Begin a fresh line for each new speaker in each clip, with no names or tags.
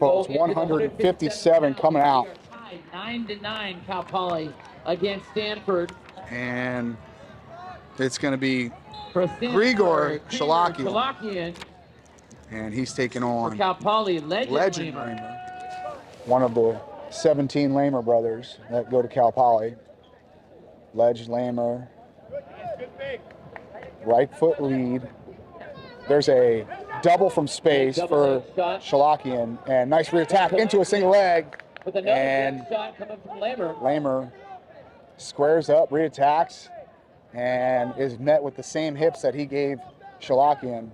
Folks, 157 coming out.
9-9, Cal Poly against Stanford.
And it's going to be
Grigor
Cholakyan. And he's taking on
Cal Poly
Legend Lamer, one of the 17 Lamer brothers that go to Cal Poly. Legend Lamer, right foot lead. There's a double from space for Cholakyan, and nice rear attack into a single leg. And Lamer squares up, re-attacks, and is met with the same hips that he gave Cholakyan.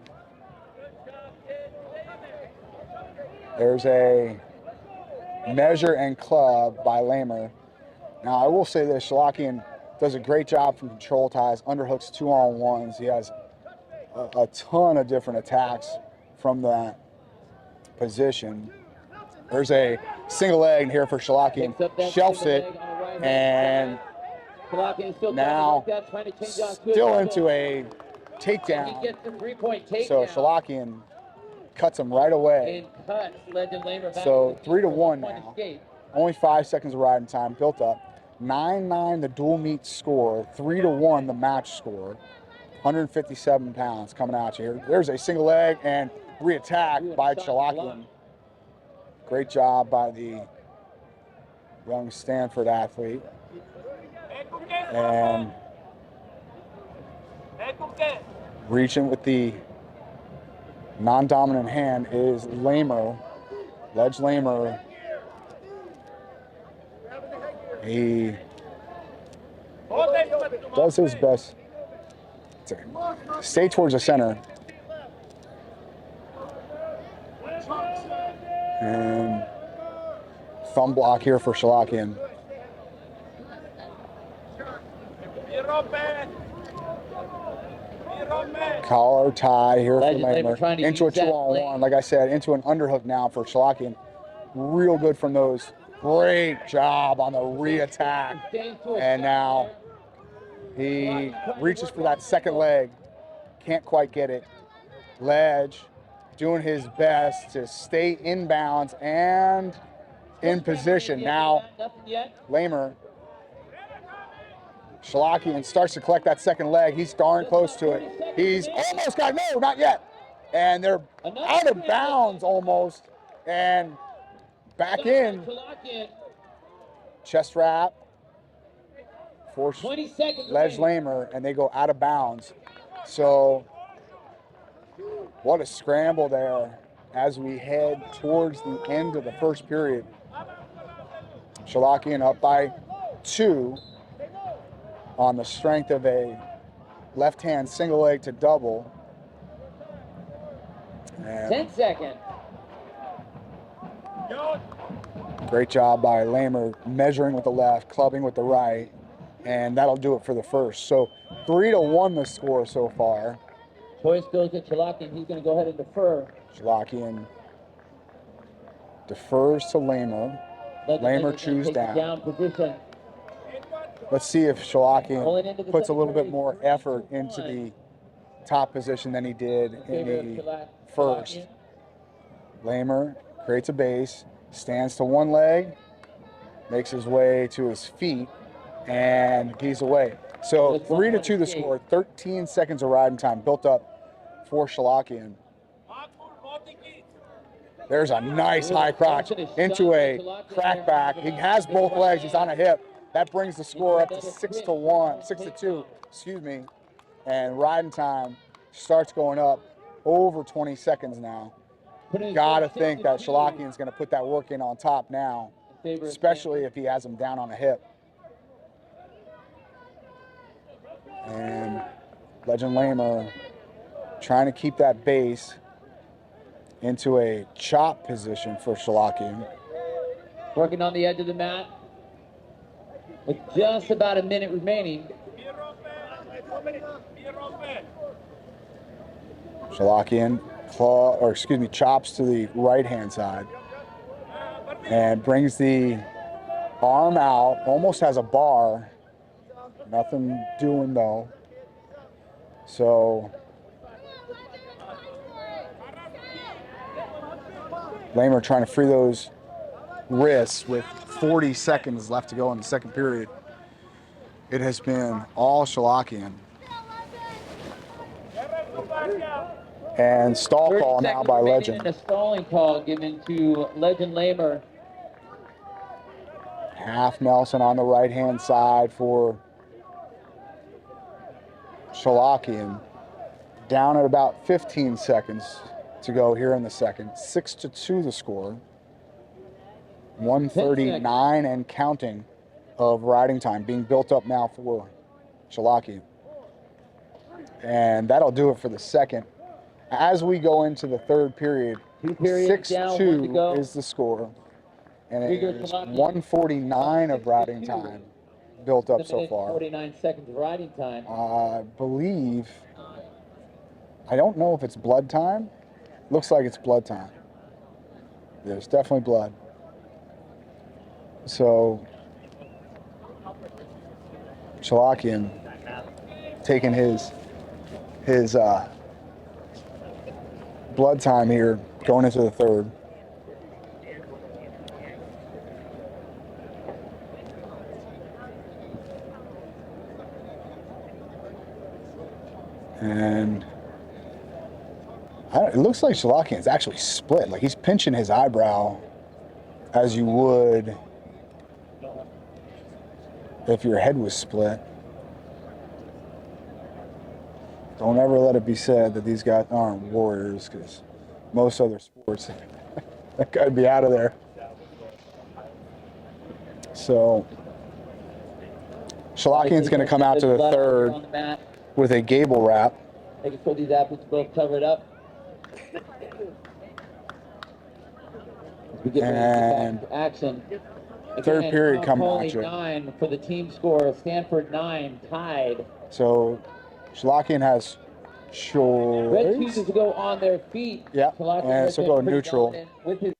There's a measure and club by Lamer. Now, I will say this, Cholakyan does a great job from control ties, underhooks 2-on-1s. He has a ton of different attacks from that position. There's a single leg here for Cholakyan, shelves it, and now still into a takedown. So Cholakyan cuts him right away. So 3-1 now. Only 5 seconds of riding time built up. 9-9 the dual meet score, 3-1 the match score. 157 pounds coming out here. There's a single leg and re-attack by Cholakyan. Great job by the young Stanford athlete. And reaching with the non-dominant hand is Lamer, Ledge Lamer. He does his best to stay towards the center. And thumb block here for Cholakyan. Collar tie here for Lamer. Into a 2-on-1. Like I said, into an underhook now for Cholakyan. Real good from those. Great job on the re-attack. And now he reaches for that second leg. Can't quite get it. Ledge doing his best to stay inbounds and in position. Now, Lamer, Cholakyan starts to collect that second leg. He's darn close to it. He's almost got, no, not yet. And they're out of bounds almost. And back in. Chest wrap. Force Ledge Lamer, and they go out of bounds. So, what a scramble there as we head towards the end of the first period. Cholakyan up by 2 on the strength of a left-hand single leg to double. And
10 seconds.
Great job by Lamer measuring with the left, clubbing with the right, and that'll do it for the first. So 3-1 the score so far.
Choice goes to Cholakyan. He's going to go ahead and defer.
Cholakyan defers to Lamer. Lamer chews down.
Position.
Let's see if Cholakyan puts a little bit more effort into the top position than he did in the first. Lamer creates a base, stands to one leg, makes his way to his feet, and he's away. So 3-2 the score, 13 seconds of riding time built up for Cholakyan. There's a nice high crotch into a crackback. He has both legs, he's on a hip. That brings the score up to 6-2, excuse me. And riding time starts going up over 20 seconds now. Gotta think that Cholakyan's gonna put that work in on top now, especially if he has him down on a hip. And Legend Lamer trying to keep that base into a chop position for Cholakyan.
Working on the edge of the mat with just about a minute remaining.
Cholakyan chops to the right-hand side and brings the arm out, almost has a bar. Nothing doing though. So Lamer trying to free those wrists with 40 seconds left to go in the second period. It has been all Cholakyan. And stall call now by Legend.
And a stalling call given to Legend Lamer.
Half Nelson on the right-hand side for Cholakyan. Down at about 15 seconds to go here in the second. 6-2 the score. 1:39 and counting of riding time being built up now for Cholakyan. And that'll do it for the second. As we go into the third period, 6-2 is the score. And it is 1:49 of riding time built up so far.
49 seconds of riding time.
I believe, I don't know if it's blood time. Looks like it's blood time. There's definitely blood. So, Cholakyan taking his blood time here going into the third. And it looks like Cholakyan's actually split. Like he's pinching his eyebrow as you would if your head was split. Don't ever let it be said that these guys aren't warriors, because most other sports, that guy'd be out of there. So, Cholakyan's going to come out to the third with a gable wrap.
Making sure these athletes both covered up. We get ready to get back to action.
Third period coming at you.
9 for the team score. Stanford 9 tied.
So Cholakyan has choice.
Red chooses to go on their feet.
Yeah, and so go neutral.
With his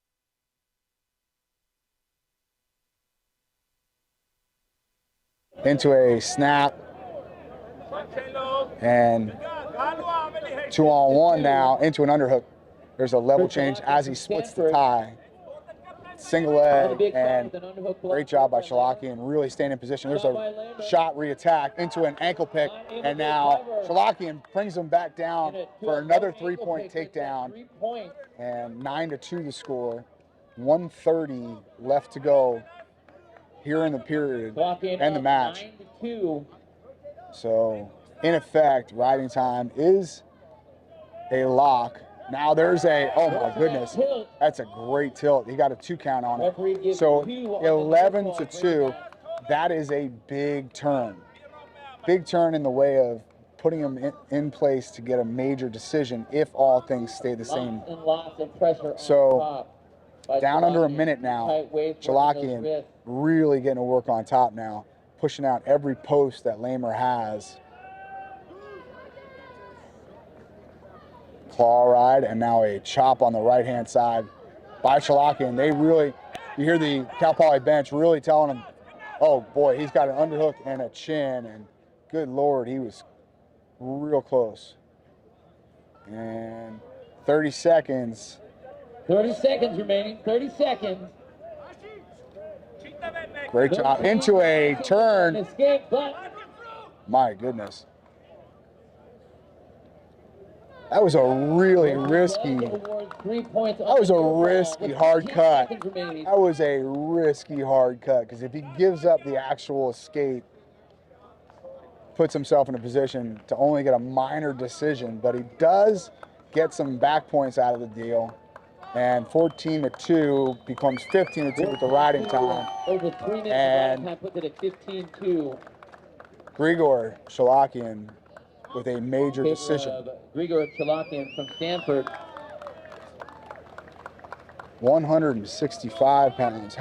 into a snap. And 2-on-1 now into an underhook. There's a level change as he splits the tie. Single leg, and great job by Cholakyan, really staying in position. There's a shot re-attack into an ankle pick, and now Cholakyan brings him back down for another three-point takedown, and 9-2 the score. 1:30 left to go here in the period and the match. So, in effect, riding time is a lock. Now there's a, oh my goodness, that's a great tilt. He got a 2 count on it. So 11-2, that is a big turn. Big turn in the way of putting him in place to get a major decision if all things stay the same. So down under a minute now, Cholakyan really getting to work on top now, pushing out every post that Lamer has. Claw ride, and now a chop on the right-hand side by Cholakyan. They really, you hear the Cal Poly bench really telling him, oh boy, he's got an underhook and a chin, and good Lord, he was real close. And 30 seconds.
30 seconds remaining, 30 seconds.
Great job, into a turn. My goodness. That was a really risky, hard cut. That was a risky hard cut, because if he gives up the actual escape, puts himself in a position to only get a minor decision, but he does get some back points out of the deal. And 14-2 becomes 15-2 with the riding time.
Over 3 minutes of riding time puts it at 15-2.
Grigor Cholakyan with a major decision.
Grigor Cholakyan from Stanford.
165 pounds.